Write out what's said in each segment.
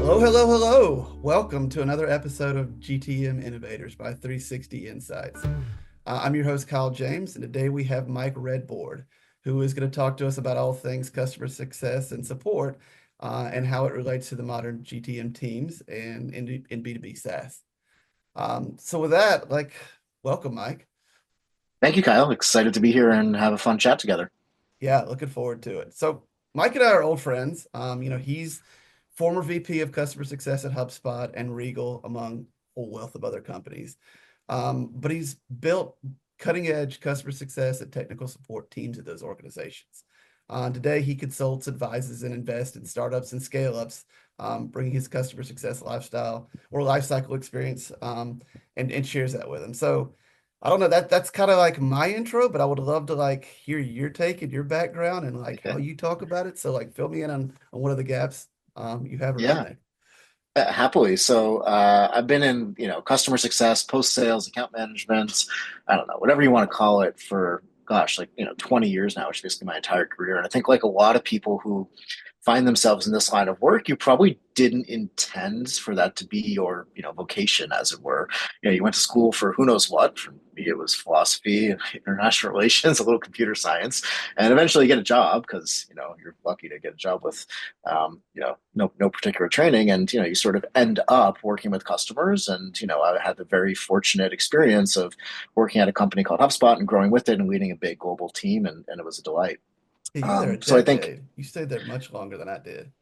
Hello, hello, hello. Welcome to another episode of GTM Innovators by 360 Insights. I'm your host, Kyle James, and today we have Mike Redbord, who is going to talk to us about all things customer success and support and how it relates to the modern GTM teams and in B2B SaaS. So with that, welcome, Mike. Thank you, Kyle. Excited to be here and have a fun chat together. Yeah, looking forward to it. So Mike and I are old friends. He's former VP of customer success at HubSpot and Regal, among a wealth of other companies. But he's built cutting edge customer success and technical support teams at those organizations. Today, he consults, advises, and invests in startups and scale ups, bringing his customer success lifestyle or lifecycle experience and shares that with them. So, I don't know that's kind of like my intro, but I would love to like hear your take and your background and like how Yeah. you talk about it. So like fill me in on what are the gaps you have around Yeah, that. happily. I've been in, customer success, post sales, account management, I don't know, whatever you want to call it for, gosh, 20 years now, which is basically my entire career. And I think like a lot of people who find themselves in this line of work, you probably didn't intend for that to be your, vocation, as it were. You went to school for who knows what. For me, it was philosophy, international relations, a little computer science, and eventually get a job because, you're lucky to get a job with, no particular training. And, you sort of end up working with customers. And, I had the very fortunate experience of working at a company called HubSpot and growing with it and leading a big global team. And it was a delight. Yeah, you were there a So I think decade. You stayed there much longer than I did.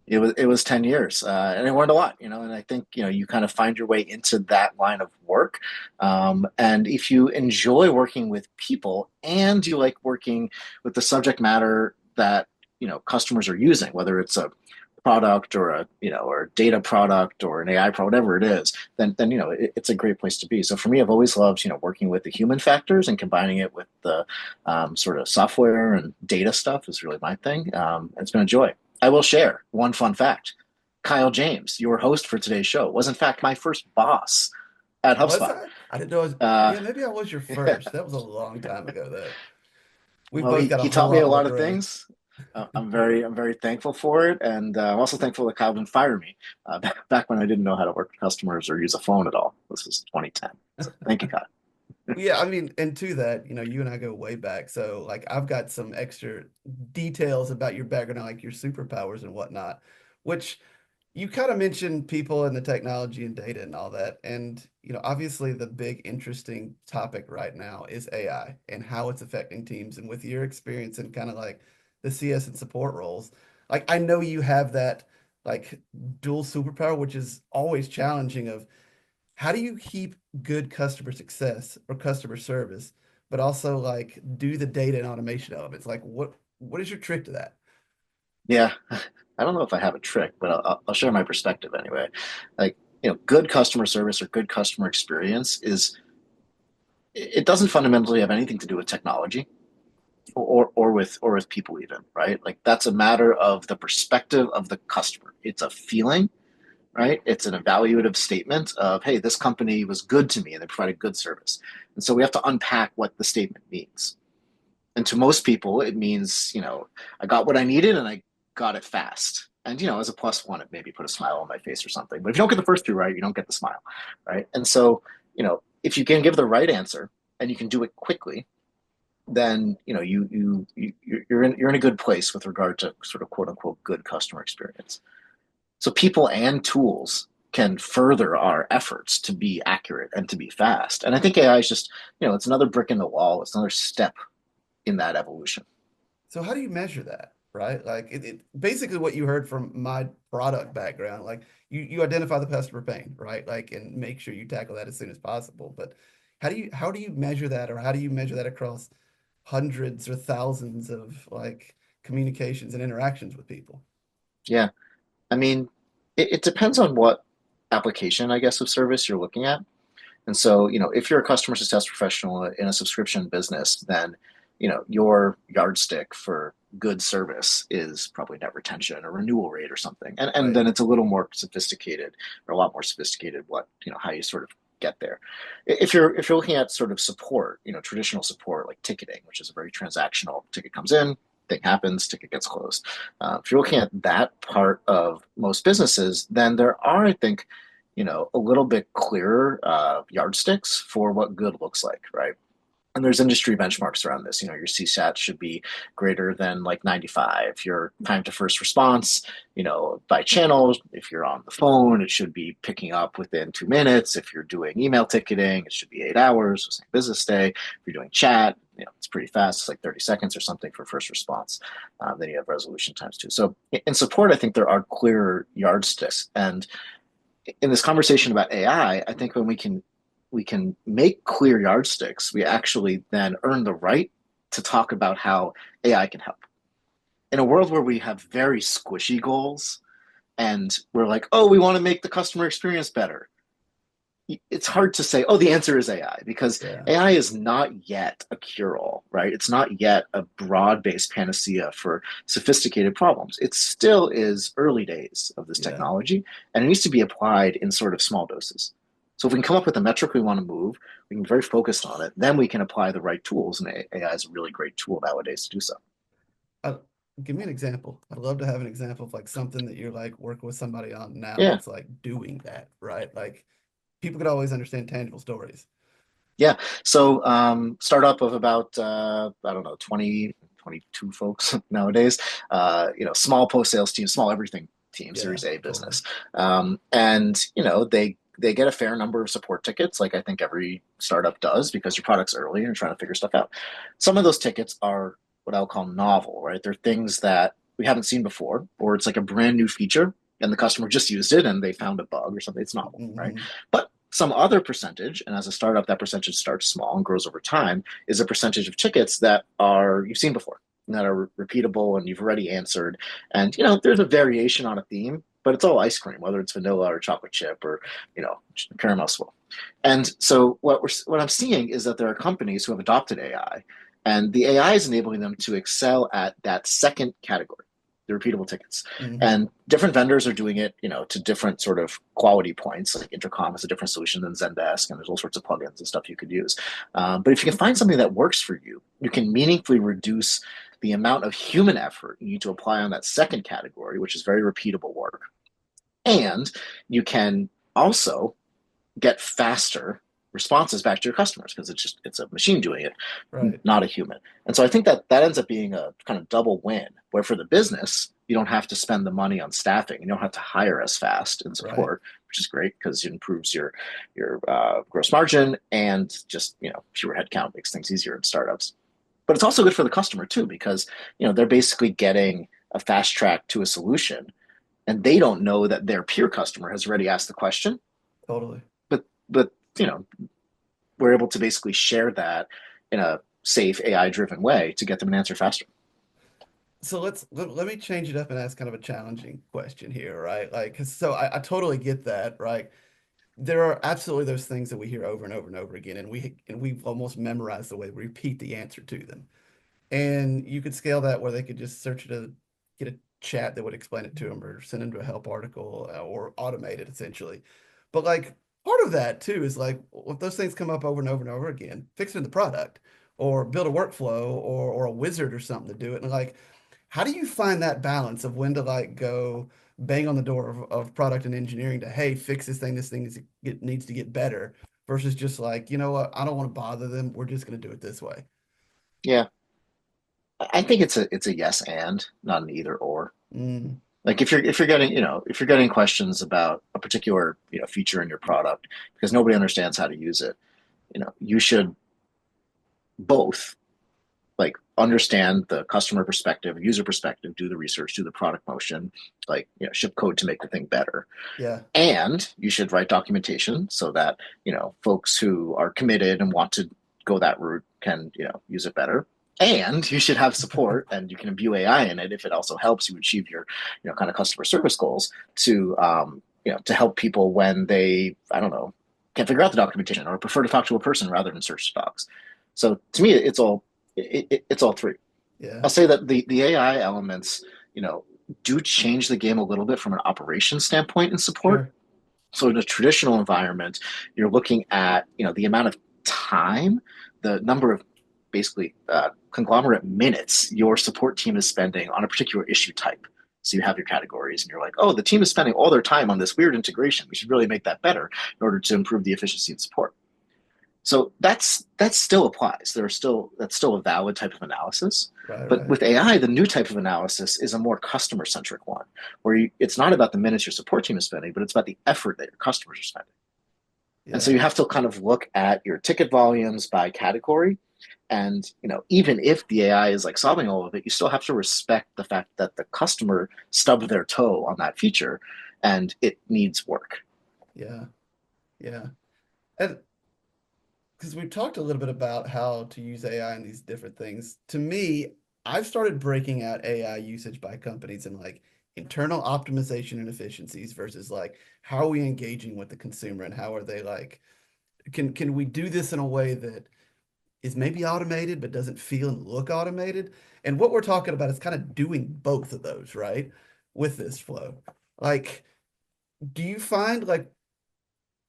it was 10 years, and I learned a lot, and I think, you kind of find your way into that line of work. And if you enjoy working with people and you like working with the subject matter that, customers are using, whether it's a product or or a data product or an AI product, whatever it is, then it's a great place to be. So for me, I've always loved, working with the human factors and combining it with the sort of software and data stuff is really my thing. It's been a joy. I will share one fun fact. Kyle James, your host for today's show, was in fact my first boss at Was HubSpot. I? I didn't know. Uh, Yeah, maybe I was your first. That was a long time ago, though. We've well, both he, got a he whole taught me lot a more lot of growth. things. I'm very thankful for it, and I'm also thankful that Kyle didn't fire me back when I didn't know how to work with customers or use a phone at all. This was 2010. So thank you, Kyle. Yeah, I mean, and to that, you and I go way back. So, like, I've got some extra details about your background, like your superpowers and whatnot, which you kind of mentioned people and the technology and data and all that. And, obviously, the big interesting topic right now is AI and how it's affecting teams. And with your experience in kind of like the CS and support roles, like, I know you have that like dual superpower, which is always challenging of how do you keep good customer success or customer service, but also like do the data and automation elements? Like what is your trick to that? Yeah, I don't know if I have a trick, but I'll share my perspective anyway. Like, good customer service or good customer experience is it doesn't fundamentally have anything to do with technology or with people even, right? Like that's a matter of the perspective of the customer. It's a feeling, right? It's an evaluative statement of, hey, this company was good to me and they provided good service. And so we have to unpack what the statement means. And to most people, it means, I got what I needed and I got it fast. And, as a plus one, it maybe put a smile on my face or something. But if you don't get the first two right, you don't get the smile, right? And so, if you can give the right answer and you can do it quickly, then you're in a good place with regard to sort of quote unquote good customer experience. So people and tools can further our efforts to be accurate and to be fast. And I think AI is just, it's another brick in the wall. It's another step in that evolution. So how do you measure that? Right? Like it basically what you heard from my product background, like you identify the customer pain, right? Like and make sure you tackle that as soon as possible. But how do you measure that or how do you measure that across hundreds or thousands of like communications and interactions with people? Yeah. I mean, it depends on what application, I guess, of service you're looking at. And so, if you're a customer success professional in a subscription business, then, your yardstick for good service is probably net retention or renewal rate or something. And Right. then it's a little more sophisticated or a lot more sophisticated how you sort of get there. If you're looking at sort of support, traditional support like ticketing, which is a very transactional ticket comes in, thing happens, ticket gets closed. If you're looking at that part of most businesses, then there are, I think, a little bit clearer yardsticks for what good looks like, right? And there's industry benchmarks around this. Your CSAT should be greater than like 95. Your time to first response, by channel, if you're on the phone, it should be picking up within 2 minutes. If you're doing email ticketing, it should be 8 hours, so business day. If you're doing chat, it's pretty fast. It's like 30 seconds or something for first response. Then you have resolution times too. So in support, I think there are clear yardsticks. And in this conversation about AI, I think when we can make clear yardsticks, we actually then earn the right to talk about how AI can help. In a world where we have very squishy goals and we're like, oh, we want to make the customer experience better, it's hard to say, oh, the answer is AI, because Yeah. AI is not yet a cure-all, right? It's not yet a broad-based panacea for sophisticated problems. It still is early days of this Yeah. technology, and it needs to be applied in sort of small doses. So if we can come up with a metric we want to move, we can be very focused on it, then we can apply the right tools, and AI is a really great tool nowadays to do so. Uh, Give me an example. I'd love to have an example of like something that you're like working with somebody on now Yeah, that's like doing that, right? Like people could always understand tangible stories. yeah. So startup of about I don't know 20, 22 folks nowadays. Small post sales team, small everything team, Yeah, Series A totally. business, and they get a fair number of support tickets, like I think every startup does, because your product's early and you're trying to figure stuff out. Some of those tickets are what I'll call novel, right? They're things that we haven't seen before, or it's like a brand new feature and the customer just used it and they found a bug or something. It's novel, right? Hmm. But some other percentage, and as a startup, that percentage starts small and grows over time, is a percentage of tickets that are you've seen before, that are repeatable and you've already answered. And there's a variation on a theme, but it's all ice cream, whether it's vanilla or chocolate chip or caramel swirl. And so what I'm seeing is that there are companies who have adopted AI, and the AI is enabling them to excel at that second category, the repeatable tickets. Hmm. And different vendors are doing it, to different sort of quality points. Like Intercom is a different solution than Zendesk, and there's all sorts of plugins and stuff you could use. But if you can find something that works for you, you can meaningfully reduce the amount of human effort you need to apply on that second category, which is very repeatable work. And you can also get faster responses back to your customers because it's a machine doing it, Right. not a human. And so I think that ends up being a kind of double win, where for the business you don't have to spend the money on staffing, you don't have to hire as fast in Right. support, which is great because it improves your gross margin, and just fewer headcount makes things easier in startups. But it's also good for the customer too, because they're basically getting a fast track to a solution, and they don't know that their peer customer has already asked the question, Totally. but we're able to basically share that in a safe AI driven way to get them an answer faster. So let me change it up and ask kind of a challenging question here, right? Like, 'cause so I totally get that, right? There are absolutely those things that we hear over and over and over again, and we've almost memorized the way we repeat the answer to them. And you could scale that where they could just search to get a chat that would explain it to them or send them to a help article or automate it essentially. But like part of that too is like if those things come up over and over and over again, fixing the product or build a workflow or a wizard or something to do it. And like, how do you find that balance of when to like go bang on the door of product and engineering to, hey, fix this thing needs to get better versus just like, you know what, I don't want to bother them. We're just going to do it this way. Yeah, I think it's a yes and not an either or. Mm, Like if you're getting if you're getting questions about a particular feature in your product because nobody understands how to use it, you should both like understand the customer perspective, user perspective, do the research, do the product motion, like ship code to make the thing better. yeah. And you should write documentation so that folks who are committed and want to go that route can use it better. And you should have support, and you can imbue AI in it if it also helps you achieve your kind of customer service goals to help people when they, I don't know, can't figure out the documentation or prefer to talk to a person rather than search docs. So to me, it's all three. Yeah, I'll say that the AI elements, you know, do change the game a little bit from an operations standpoint in support. sure. So in a traditional environment, you're looking at the amount of time, the number of basically conglomerate minutes your support team is spending on a particular issue type. So you have your categories, and you're like, oh, the team is spending all their time on this weird integration. We should really make that better in order to improve the efficiency and support. So that still applies. That's still a valid type of analysis. Right, But right. with AI, the new type of analysis is a more customer centric one, where it's not about the minutes your support team is spending, but it's about the effort that your customers are spending. And so Yeah. you have to kind of look at your ticket volumes by category. And even if the AI is like solving all of it, you still have to respect the fact that the customer stubbed their toe on that feature and it needs work. Yeah. Yeah. And because we've talked a little bit about how to use AI in these different things. To me, I've started breaking out AI usage by companies and like internal optimization and efficiencies versus like how are we engaging with the consumer and how are they like can we do this in a way that is maybe automated but doesn't feel and look automated? And what we're talking about is kind of doing both of those, right? With this flow. Like, do you find like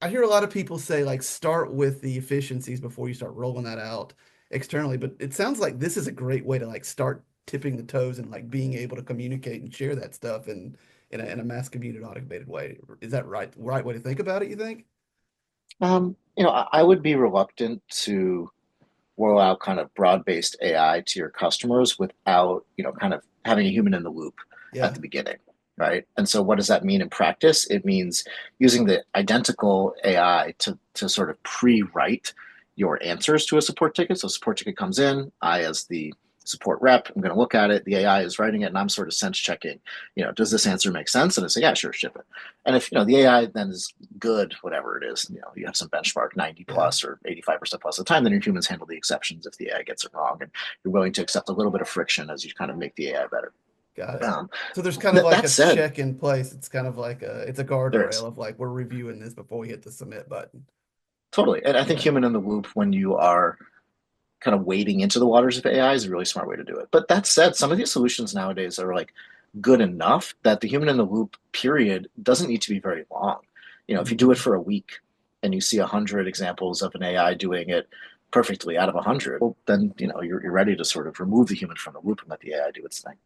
I hear a lot of people say like start with the efficiencies before you start rolling that out externally, but it sounds like this is a great way to like start tipping the toes and like being able to communicate and share that stuff in a mass commuted automated way. Is that right way to think about it, you think? I would be reluctant to roll out kind of broad-based AI to your customers without, kind of having a human in the loop at Yeah. the beginning, right? And so what does that mean in practice? It means using the identical AI to sort of pre-write your answers to a support ticket. So support ticket comes in, I as the support rep, I'm going to look at it. The AI is writing it, and I'm sort of sense checking. Does this answer make sense? And I say, yeah, sure, ship it. And if the AI then is good, whatever it is, you have some benchmark 90 Yeah. plus or 85% plus of the time, then your humans handle the exceptions if the AI gets it wrong, and you're willing to accept a little bit of friction as you kind of make the AI better. Got it. Um, So there's kind of that, like that a said, check in place. It's kind of like it's a there guardrail is of like we're reviewing this before we hit the submit button. totally, and I think Yeah. human in the loop when you are kind of wading into the waters of AI is a really smart way to do it. But that said, some of these solutions nowadays are like good enough that the human in the loop period doesn't need to be very long. If you do it Mhm. for a week and you see 100 examples of an AI doing it perfectly out of 100, well, then you're ready to sort of remove the human from the loop and let the AI do its thing.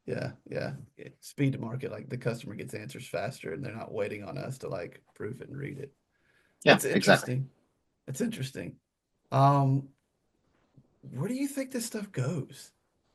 Yeah, yeah. Speed to market, like the customer gets answers faster and they're not waiting on us to like proof it and read it. Yeah, It's exactly. interesting. It's interesting. Um, where do you think this stuff goes?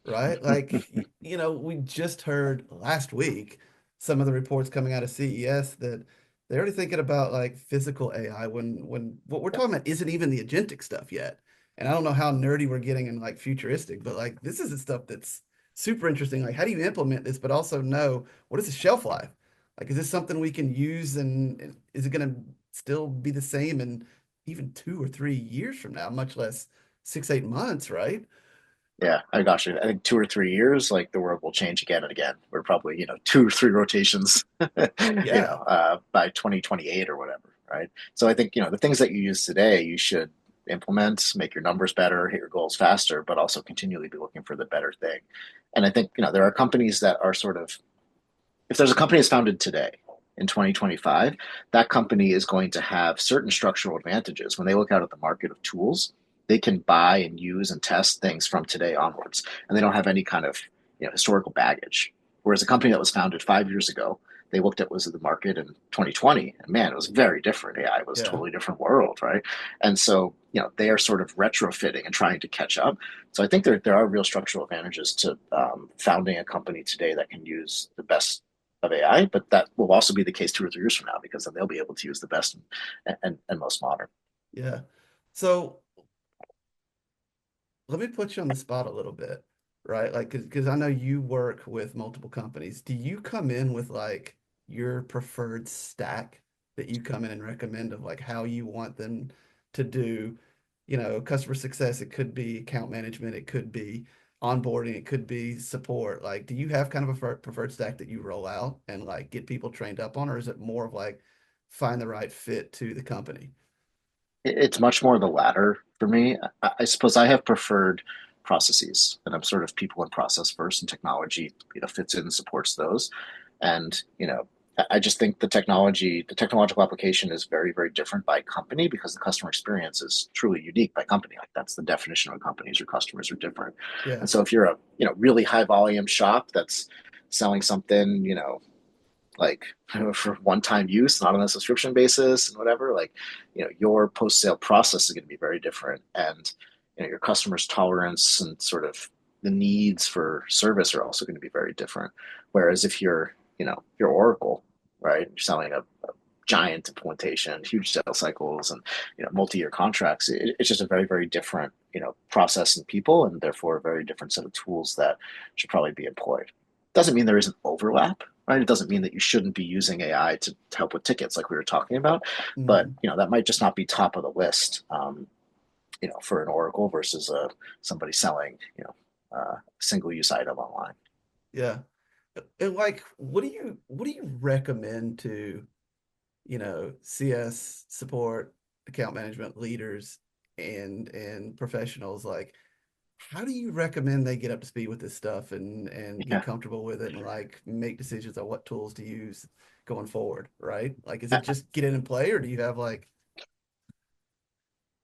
Right? Like, we just heard last week some of the reports coming out of CES that they're already thinking about like physical AI when what we're talking about isn't even the agentic stuff yet. And I don't know how nerdy we're getting and like futuristic, but like this is the stuff that's super interesting. Like, how do you implement this, but also know what is the shelf life? Like, is this something we can use and is it going to still be the same in even 2 or 3 years from now, much less 6, 8 months, right? Yeah, I got you. I think 2 or 3 years, like the world will change again and again. We're probably, 2 or 3 rotations, Yeah, by 2028 or whatever, right? So I think, the things that you use today, you should implement, make your numbers better, hit your goals faster, but also continually be looking for the better thing. And I think, there are companies that are sort of, if there's a company that's founded today in 2025, that company is going to have certain structural advantages. When they look out at the market of tools, they can buy and use and test things from today onwards, and they don't have any kind of historical baggage. Whereas a company that was founded 5 years ago, they looked at was the market in 2020, and man, it was very different. AI was a yeah, totally different world, right? And so they are sort of retrofitting and trying to catch up. So I think there are real structural advantages to founding a company today that can use the best of AI, but that will also be the case 2 or 3 years from now because then they'll be able to use the best and most modern. yeah. So let me put you on the spot a little bit, right? Like, because I know you work with multiple companies. Do you come in with like your preferred stack that you come in and recommend of like how you want them to do, customer success? It could be account management, it could be onboarding, it could be support. Like, do you have kind of a preferred stack that you roll out and like get people trained up on, or is it more of like find the right fit to the company? It's much more the latter for me. I suppose I have preferred processes, and I'm sort of people and process first, and technology fits in and supports those. And I just think the technological application is very, very different by company because the customer experience is truly unique by company. Like that's the definition of companies. Your customers are different. Yeah. And so if you're a, really high volume shop that's selling something, like for one-time use, not on a subscription basis and whatever, like, your post-sale process is going to be very different. And, your customers' tolerance and sort of the needs for service are also going to be very different. Whereas if you're Oracle, right? You're selling a giant implementation, huge sales cycles, and multi-year contracts. It's just a very, very different process and people, and therefore a very different set of tools that should probably be employed. Doesn't mean there isn't overlap, right? It doesn't mean that you shouldn't be using AI to help with tickets, like we were talking about, but Mhm. that might just not be top of the list, for an Oracle versus somebody selling single use item online. Yeah. And like, what do you recommend to, CS support, account management leaders and professionals? Like, how do you recommend they get up to speed with this stuff and get Yeah. comfortable with it and like make decisions on what tools to use going forward, right? Like, is it just get in and play, or do you have like,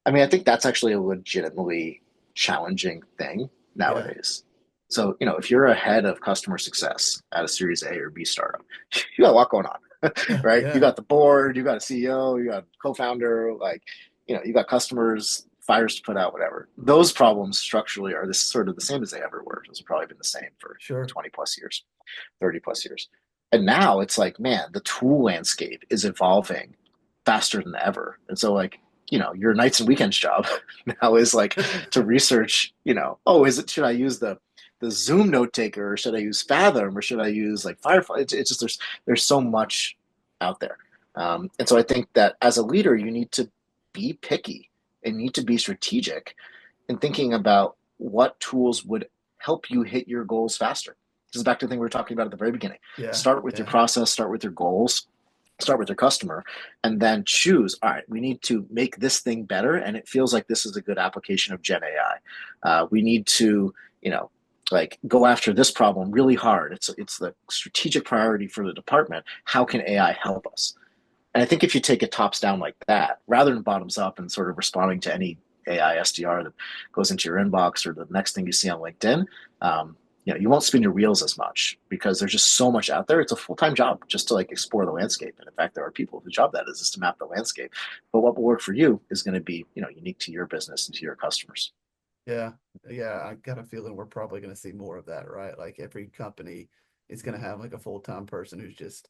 I mean, I think that's actually a legitimately challenging thing yeah, nowadays. So, if you're a head of customer success at a Series A or B startup, you got a lot going on, yeah, right? You yeah, got the board, you got a CEO, you got a co-founder, like, you got customers, fires to put out, whatever. Those problems structurally are this sort of the same as they ever were. Those have probably been the same for sure, 20 plus years, 30 plus years. And now it's like, man, the tool landscape is evolving faster than ever. And so, like, your nights and weekends job now is like to research, oh, should I use the Zoom note taker, or should I use Fathom, or should I use like Firefly? It's just there's so much out there. And so I think that as a leader, you need to be picky and need to be strategic in thinking about what tools would help you hit your goals faster. This is back to the thing we were talking about at the very beginning. yeah, Start with your yeah, process, start with your goals, start with your customer, and then choose, all right, we need to make this thing better. And it feels like this is a good application of Gen AI. We need to, like go after this problem really hard. It's the strategic priority for the department. How can AI help us? And I think if you take it tops down like that, rather than bottoms up and sort of responding to any AI SDR that goes into your inbox or the next thing you see on LinkedIn, um, you won't spin your wheels as much because there's just so much out there. It's a full-time job just to like explore the landscape. And in fact, there are people whose job that is to map the landscape. But what will work for you is going to be, unique to your business and to your customers. yeah, yeah. I got a feeling we're probably going to see more of that, right? Like every company is going to have like a full-time person who's just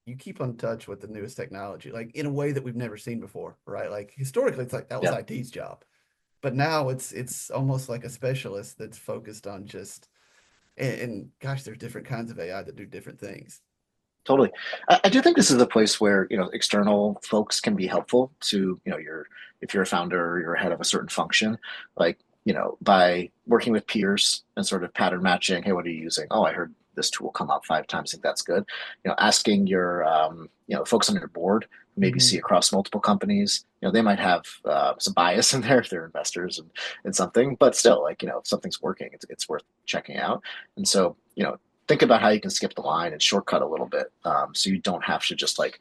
you keep on touch with the newest technology, like in a way that we've never seen before, right? Like historically, it's like that was Yeah, IT's job, but now it's almost like a specialist that's focused on just and gosh, there's different kinds of AI that do different things. totally. I do think this is a place where external folks can be helpful to your if you're a founder or you're a head of a certain function, like by working with peers and sort of pattern matching. Hey, what are you using? Oh, I heard this tool come up 5 times. I think that's good. Asking your folks on your board who maybe see Hmm. across multiple companies. They might have some bias in there if they're investors and something, but still, like if something's working, it's worth checking out. And so think about how you can skip the line and shortcut a little bit, so you don't have to just like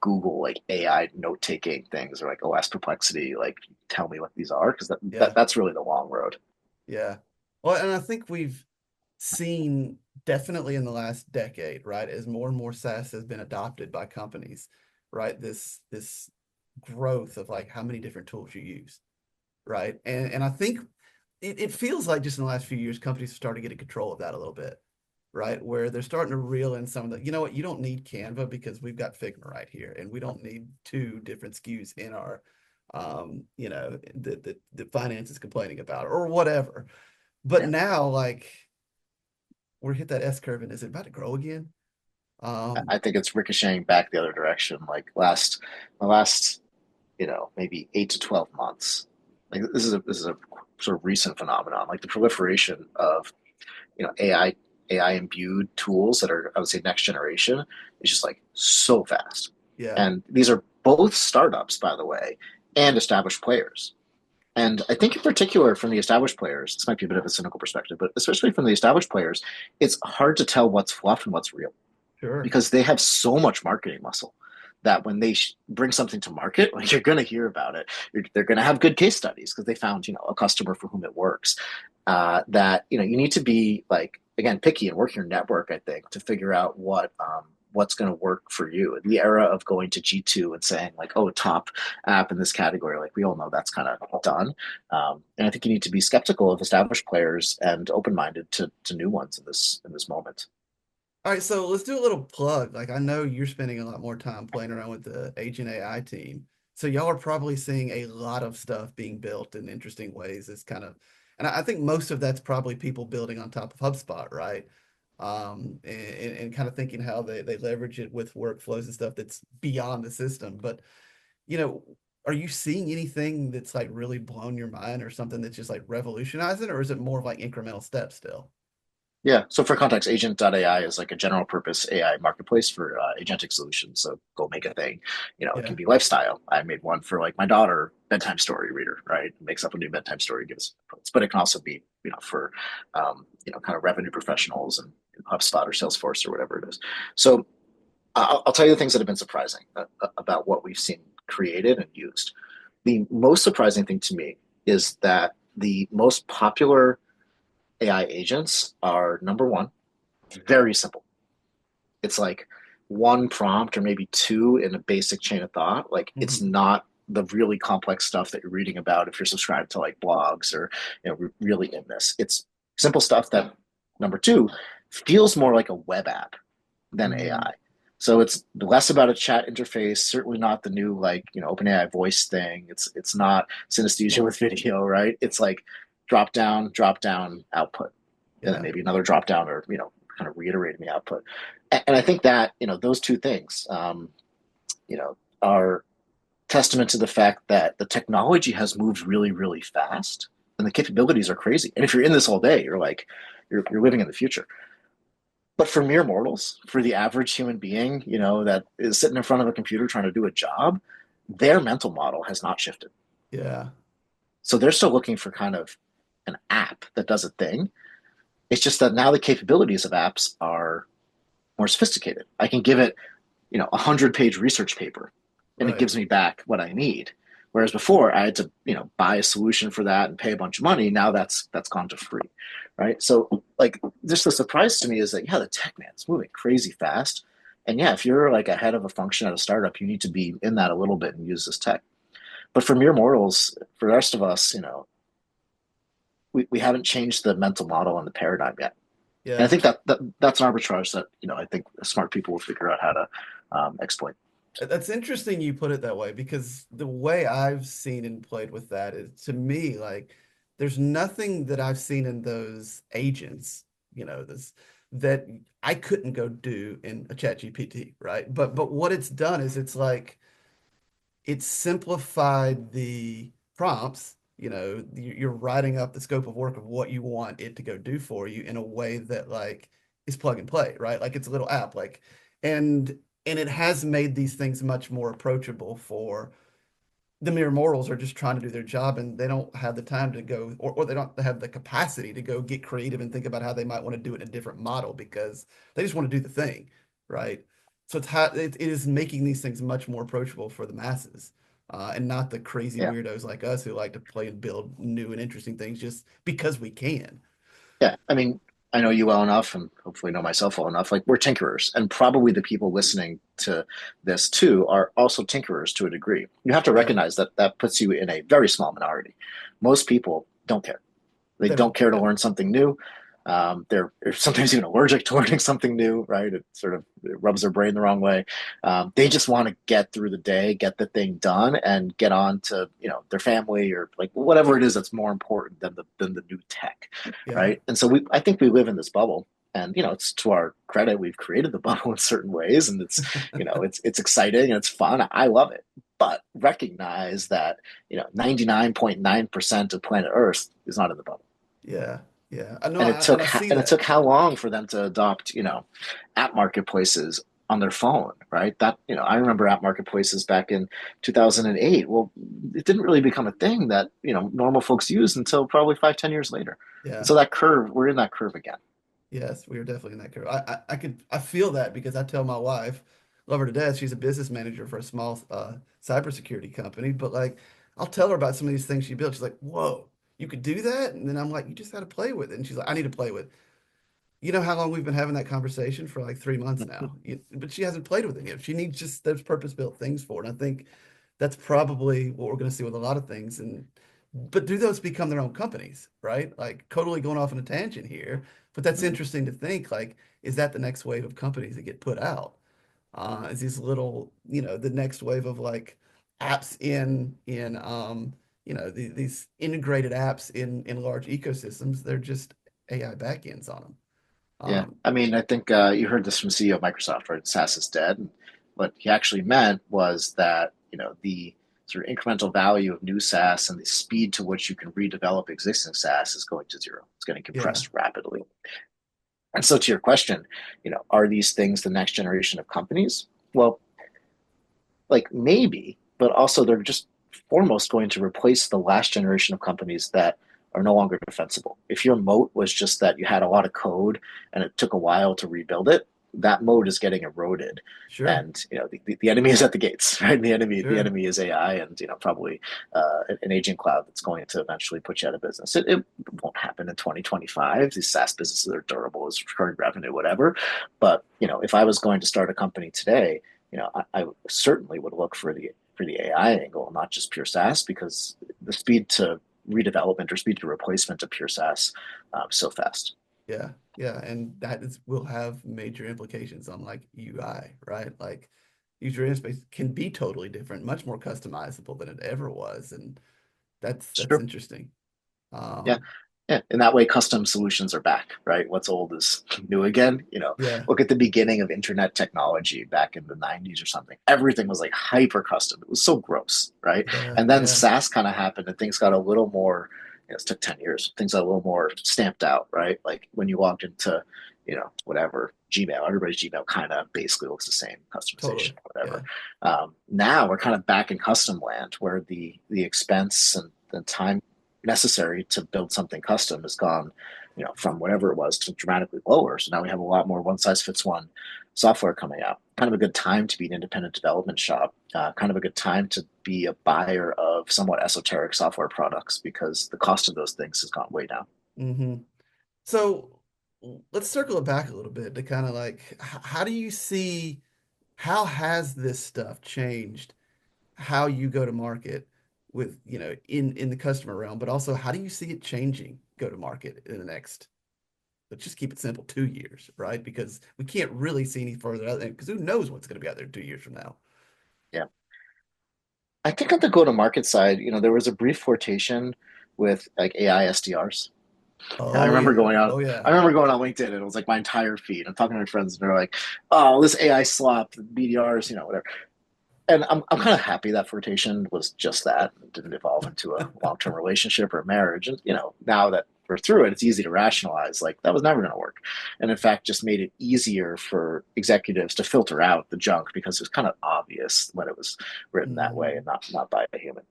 Google like AI note taking things or like OS perplexity, like tell me what these are, because Yeah, that's really the long road. yeah. Well, and I think we've seen definitely in the last decade, right, as more and more SaaS has been adopted by companies, right? This growth of like how many different tools you use, right? And I think it feels like just in the last few years, companies have started getting control of that a little bit, right? Where they're starting to reel in some of the, you know what, you don't need Canva because we've got Figma right here, and we don't need two different SKUs in our, the finance is complaining about or whatever. But Yeah, now, like, we're hit that S curve, and is it about to grow again? I think it's ricocheting back the other direction. Like the last maybe 8 to 12 months. Like this is a sort of recent phenomenon. Like the proliferation of AI imbued tools that are, I would say, next generation is just like so fast. Yeah, And these are both startups, by the way, and established players. And I think in particular from the established players, this might be a bit of a cynical perspective, but especially from the established players, it's hard to tell what's fluff and what's real. Sure. because they have so much marketing muscle that when they bring something to market, like you're going to hear about it. They're going to have good case studies because they found, a customer for whom it works. That you need to be like again picky and work your network. I think to figure out what's going to work for you. In the era of going to G2 and saying like, oh, top app in this category, like we all know that's kind of done. And I think you need to be skeptical of established players and open minded to new ones in this moment. All right, so let's do a little plug. Like I know you're spending a lot more time playing around with the Agent AI team. So y'all are probably seeing a lot of stuff being built in interesting ways. It's kind of, and I think most of that's probably people building on top of HubSpot, right? And kind of thinking how they leverage it with workflows and stuff that's beyond the system. But, you know, are you seeing anything that's like really blown your mind or something that's just like revolutionizing, or is it more of like incremental steps still? Yeah. So for context, Agent.ai is like a general purpose AI marketplace for agentic solutions. So go make a thing. It Yeah. can be lifestyle. I made one for like my daughter, bedtime story reader, right? Makes up a new bedtime story, gives inputs. But it can also be, for, kind of revenue professionals and HubSpot or Salesforce or whatever it is. So I'll tell you the things that have been surprising about what we've seen created and used. The most surprising thing to me is that the most popular AI agents are number one, very simple. It's like one prompt or maybe two in a basic chain of thought. Like it's Hmm. not the really complex stuff that you're reading about if you're subscribed to like blogs or really in this. It's simple stuff that number two feels more like a web app than Mm, AI. So it's less about a chat interface, certainly not the new like, OpenAI voice thing. It's not synesthesia with video, right? It's like drop down, output. And then yeah. maybe another drop down or, kind of reiterating the output. And I think that, those two things, are testament to the fact that the technology has moved really, really fast and the capabilities are crazy. And if you're in this all day, you're like, you're living in the future. But for mere mortals, for the average human being, that is sitting in front of a computer trying to do a job, their mental model has not shifted. Yeah. So they're still looking for kind of an app that does a thing. It's just that now the capabilities of apps are more sophisticated. I can give it, 100-page research paper and it Right. gives me back what I need. Whereas before I had to, buy a solution for that and pay a bunch of money. Now that's gone to free. Right. So like just the surprise to me is that yeah, the tech man is moving crazy fast. And yeah, if you're like ahead of a function at a startup, you need to be in that a little bit and use this tech. But for mere mortals, for the rest of us, we haven't changed the mental model and the paradigm yet. And I Yeah. think that's an arbitrage that, I think smart people will figure out how to exploit. That's interesting you put it that way because the way I've seen and played with that is to me like there's nothing that I've seen in those agents, this that I couldn't go do in a chat GPT, right? But what it's done is it's like it's simplified the prompts. You're writing up the scope of work of what you want it to go do for you in a way that like is plug and play, right? Like it's a little app, like, and it has made these things much more approachable for the mere mortals are just trying to do their job and they don't have the time to go or they don't have the capacity to go get creative and think about how they might want to do it in a different model because they just want to do the thing, right? So it is making these things much more approachable for the masses, and not the crazy Yeah. weirdos like us who like to play and build new and interesting things just because we can. Yeah. I mean, I know you well enough and hopefully know myself well enough. Like we're tinkerers, and probably the people listening to this too are also tinkerers to a degree. You have to Yeah, recognize that that puts you in a very small minority. Most people don't care. They they don't don't. care to Yeah, learn something new. They're sometimes even allergic to learning something new, right? It rubs their brain the wrong way. They just want to get through the day, get the thing done, and get on to their family or like whatever it is that's more important than the new tech, yeah, right? And so I think we live in this bubble, and it's to our credit we've created the bubble in certain ways, and it's exciting and it's fun. I love it, but recognize that 99.9% of planet Earth is not in the bubble. yeah, yeah. I know, And it and took I see and it that. took how long for them to adopt, app marketplaces on their phone, right? That, I remember app marketplaces back in 2008. Well, it didn't really become a thing that, normal folks used until probably 5, 10 years later. And Yeah. so that curve, we're in that curve again. Yes, we are definitely in that curve. I feel that because I tell my wife, love her to death. She's a business manager for a small cybersecurity company, but like I'll tell her about some of these things she built. She's like, "Whoa, you could do that?" And then I'm like, "You just got to play with it." And she's like, "I need to play with it." You know how long we've been having that conversation for like 3 months now, but she hasn't played with it yet. She needs just those purpose-built things for it. And I think that's probably what we're going to see with a lot of things. And but do those become their own companies, right? Like totally going off on a tangent here, but that's Mhm. interesting to think like, is that the next wave of companies that get put out? Is these little, the next wave of like apps these integrated apps in large ecosystems, they're just AI backends on them. Yeah, Um, I mean, I think you heard this from CEO of Microsoft, right? SaaS is dead. And what he actually meant was that the sort of incremental value of new SaaS and the speed to which you can redevelop existing SaaS is going to zero. It's getting yeah, compressed rapidly. And so, to your question, are these things the next generation of companies? Well, like maybe, but also they're just foremost going to replace the last generation of companies that are no longer defensible. If your moat was just that you had a lot of code and it took a while to rebuild it, that moat is getting eroded. sure, And the enemy is at the gates, right? The sure. enemy is AI, and probably an aging cloud that's going to eventually put you out of business. It won't happen in 2025. These SaaS businesses are durable, as recurring revenue, whatever. But if I was going to start a company today, I certainly would look for the AI angle, not just pure SaaS, because the speed to redevelopment or speed to replacement of pure SaaS so fast. Yeah, yeah, and that is will have major implications on like UI, right? Like user interface can be totally different, much more customizable than it ever was, and that's Sure. interesting. Yeah. Um, Yeah. In that way, custom solutions are back, right? What's old is new again. yeah, Look at the beginning of internet technology back in the 90s or something. Everything was like hyper custom. It was so gross, right? yeah, And then yeah, SaaS kind of happened and things got a little more, it took 10 years. Things got a little more stamped out, right? Like when you walked into, whatever, Gmail, everybody's Gmail kind of basically looks the same, customization, totally. whatever. Yeah. Now we're kind of back in custom land where the expense and the time necessary to build something custom has gone, from whatever it was to dramatically lower. So now we have a lot more one size fits one software coming out. Kind of a good time to be an independent development shop. Kind of a good time to be a buyer of somewhat esoteric software products because the cost of those things has gone way down. Hmm. So let's circle it back a little bit to kind of like, how do you see, how has this stuff changed how you go to market with, in the customer realm, but also how do you see it changing go to market in the next, let's just keep it simple, 2 years, right? Because we can't really see any further out there because who knows what's going to be out there 2 years from now. Yeah. I think on the go to market side, there was a brief flirtation with like AI SDRs. I Oh remember yeah. going on. Oh I yeah. remember going on LinkedIn, and it was like my entire feed. I'm talking to my friends, and they're like, "Oh, this AI slop, BDRs, whatever." And I'm kind of happy that flirtation was just that. It didn't evolve into a long term relationship or a marriage. And now that we're through it, it's easy to rationalize like that was never going to work. And in fact, just made it easier for executives to filter out the junk because it was kind of obvious when it was written that way and Hmm. not by a human.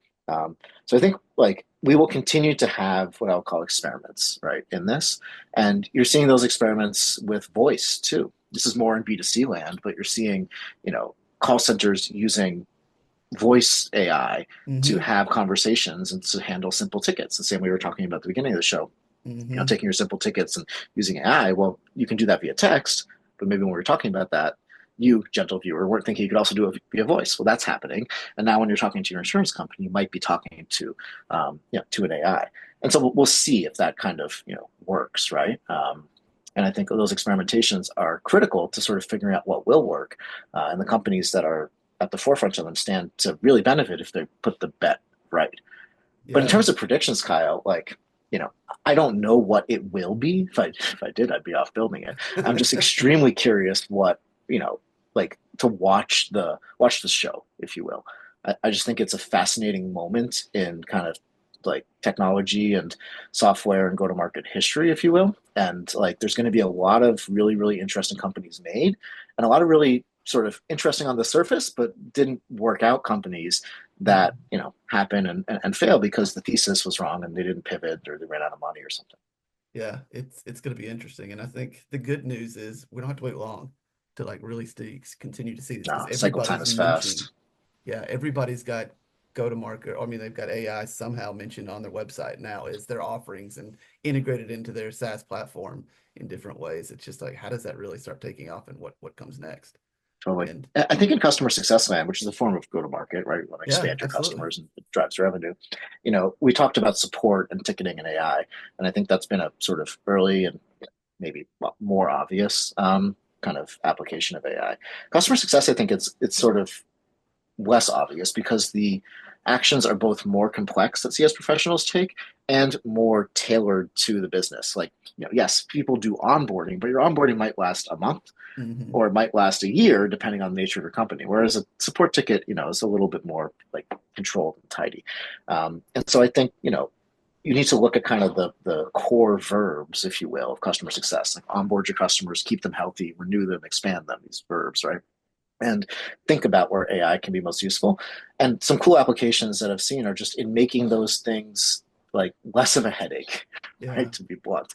So I think like we will continue to have what I'll call experiments, right, in this. And you're seeing those experiments with voice too. This is more in B2C land, but you're seeing, call centers using voice AI to Hmm. have conversations and to handle simple tickets. The same way we were talking about at the beginning of the show, Hmm. taking your simple tickets and using AI. Well, you can do that via text, but maybe when we were talking about that, you, gentle viewer, weren't thinking you could also do it via voice. Well, that's happening. And now when you're talking to your insurance company, you might be talking to an AI. And so we'll see if that kind of, works, right? And I think those experimentations are critical to sort of figuring out what will work. And the companies that are at the forefront of them stand to really benefit if they put the bet right. But in Yeah. terms of predictions, Kyle, like, I don't know what it will be. If I did, I'd be off building it. I'm just extremely curious what, like to watch the show, if you will. I just think it's a fascinating moment in kind of like technology and software and go-to-market history, if you will. And like there's going to be a lot of really, really interesting companies made and a lot of really sort of interesting on the surface, but didn't work out companies that happen and fail because the thesis was wrong and they didn't pivot or they ran out of money or something. Yeah, it's going to be interesting, and I think the good news is we don't have to wait long to like really continue to see this because No, cycle time everybody's is mentioning, fast. yeah, everybody's got go to market. I mean, they've got AI somehow mentioned on their website now as their offerings and integrated into their SaaS platform in different ways. It's just like, how does that really start taking off, and what comes next? Totally. And I think in customer success land, which is a form of go to market, right? You want to yeah, expand your absolutely. customers and it drives revenue. We talked about support and ticketing and AI, and I think that's been a sort of early and maybe more obvious kind of application of AI. Customer success, I think it's sort of less obvious because the actions are both more complex that CS professionals take and more tailored to the business. Like, yes, people do onboarding, but your onboarding might last a month Hmm. or it might last a year depending on the nature of your company. Whereas a support ticket, is a little bit more like controlled and tidy. And so I think, you need to look at kind of the core verbs, if you will, of customer success, like onboard your customers, keep them healthy, renew them, expand them, these verbs, right? And think about where AI can be most useful. And some cool applications that I've seen are just in making those things like less of a headache, Yeah. right? To be blunt.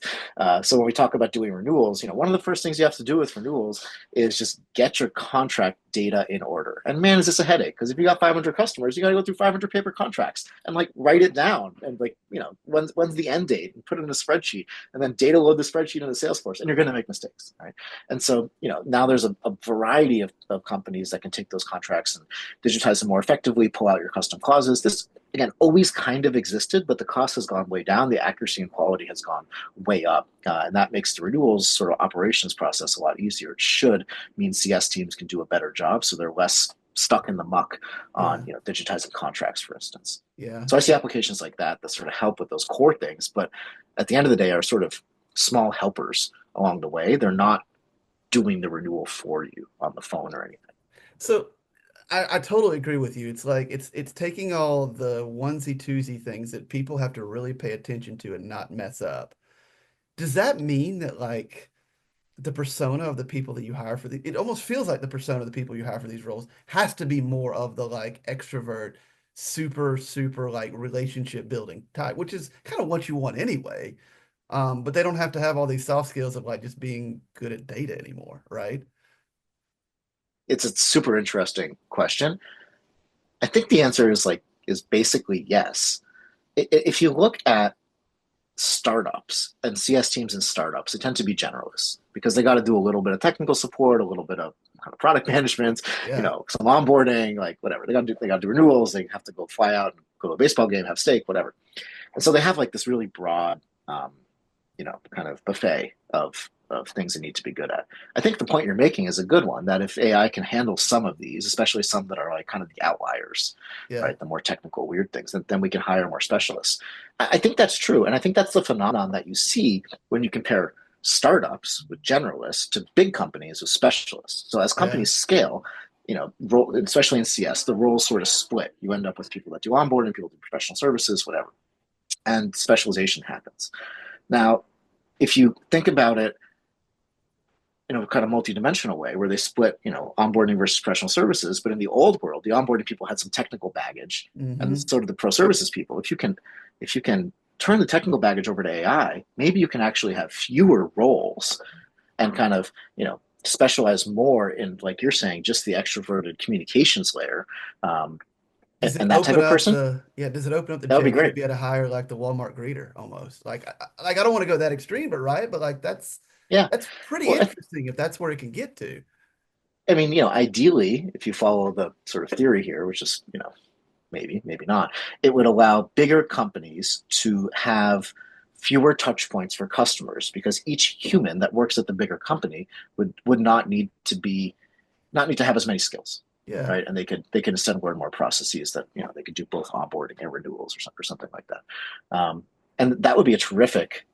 So when we talk about doing renewals, one of the first things you have to do with renewals is just get your contract data in order. And man, is this a headache? Because if you got 500 customers, you got to go through 500 paper contracts and like write it down and like when's the end date and put it in a spreadsheet and then data load the spreadsheet into Salesforce, and you're going to make mistakes, right? And so, now there's a variety of companies that can take those contracts and digitize them more effectively, pull out your custom clauses. This, again, always kind of existed, but the cost has gone way down. The accuracy and quality has gone way up. And that makes the renewals sort of operations process a lot easier. It should mean CS teams can do a better job so they're less stuck in the muck Yeah. on digitizing contracts, for instance. Yeah. So I see applications like that sort of help with those core things, but at the end of the day are sort of small helpers along the way. They're not doing the renewal for you on the phone or anything. So I totally agree with you. It's like it's taking all the onesie twosie things that people have to really pay attention to and not mess up. Does that mean that like the persona of the people that you hire for it almost feels like the persona of the people you hire for these roles has to be more of the like extrovert, super like relationship building type, which is kind of what you want anyway. But they don't have to have all these soft skills of like just being good at data anymore, right? It's a super interesting question. I think the answer is basically yes. If you look at startups and CS teams in startups, they tend to be generalists because they got to do a little bit of technical support, a little bit of kind of product management, Yeah. some onboarding, like whatever. They got to do renewals. They have to go fly out and go to a baseball game, have steak, whatever. And so they have like this really broad, kind of buffet of things they need to be good at. I think the point you're making is a good one. That if AI can handle some of these, especially some that are like kind of the outliers, Yeah. right, the more technical weird things, then we can hire more specialists. I think that's true, and I think that's the phenomenon that you see when you compare startups with generalists to big companies with specialists. So as Yeah. companies scale, especially in CS, the roles sort of split. You end up with people that do onboarding, people do professional services, whatever, and specialization happens. Now, if you think about it in a kind of multi-dimensional way where they split, onboarding versus professional services, but in the old world, the onboarding people had some technical baggage, and Hmm. so did the pro services people. If you can turn the technical baggage over to AI, maybe you can actually have fewer roles and kind of, specialize more in, like you're saying, just the extroverted communications layer, um, Does it and that type open of up person. does it open up the That would be JV to great. be able to hire like the Walmart greeter almost? Like like I don't want to go that extreme, but right, but like Yeah. that's pretty Well, interesting if that's where it can get to. I mean, ideally, if you follow the sort of theory here, which is, maybe not, it would allow bigger companies to have fewer touch points for customers because each human that works at the bigger company would not need to have as many skills, Yeah. right? And they could instead learn more processes that they could do both onboarding and renewals or something like that. And that would be a terrific,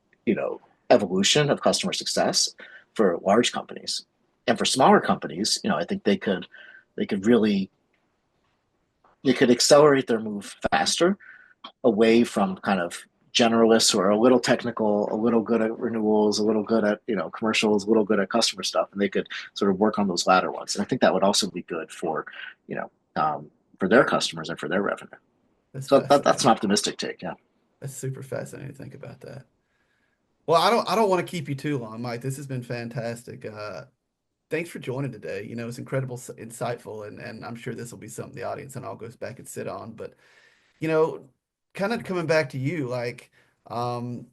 evolution of customer success for large companies. And for smaller companies, I think they could really they could accelerate their move faster away from kind of generalists who are a little technical, a little good at renewals, a little good at commercials, a little good at customer stuff, and they could sort of work on those latter ones. And I think that would also be good you know for their customers and for their revenue. That's So that's an fascinating. optimistic take. Yeah. That's super fascinating to think about that. Well, I don't want to keep you too long, Mike. This has been fantastic. Thanks for joining today. It's incredible, insightful, and I'm sure this will be something the audience and all goes back and sit on. But you know, kind of coming back to you, like, um,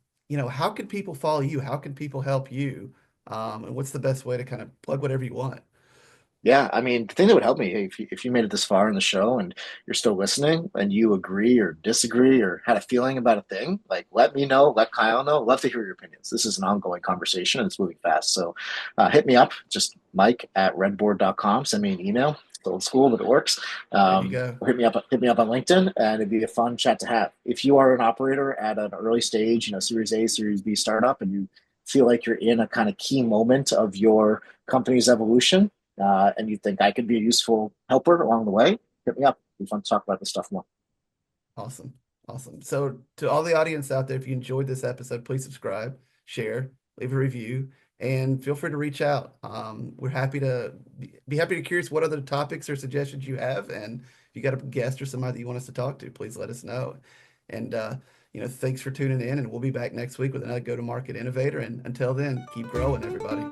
how can people follow you? How can people help you? And what's the best way to kind of plug whatever you want? Yeah, I mean, the thing that would help me if you made it this far in the show and you're still listening and you agree or disagree or had a feeling about a thing, like let me know, let Kyle know. Love to hear your opinions. This is an ongoing conversation and it's moving fast. So hit me up, just Mike@redboard.com. Send me an email. It's old school, but it works. There you go. Or hit me up on LinkedIn, and it'd be a fun chat to have. If you are an operator at an early stage, Series A, Series B startup, and you feel like you're in a kind of key moment of your company's evolution, and you think I could be a useful helper along the way, hit me up. It'd be fun to talk about this stuff more. Awesome. Awesome. So to all the audience out there, if you enjoyed this episode, please subscribe, share, leave a review, and feel free to reach out. We're happy to be happy to curious what other topics or suggestions you have. And if you got a guest or somebody that you want us to talk to, please let us know. And thanks for tuning in, and we'll be back next week with another go-to-market innovator. And until then, keep growing, everybody.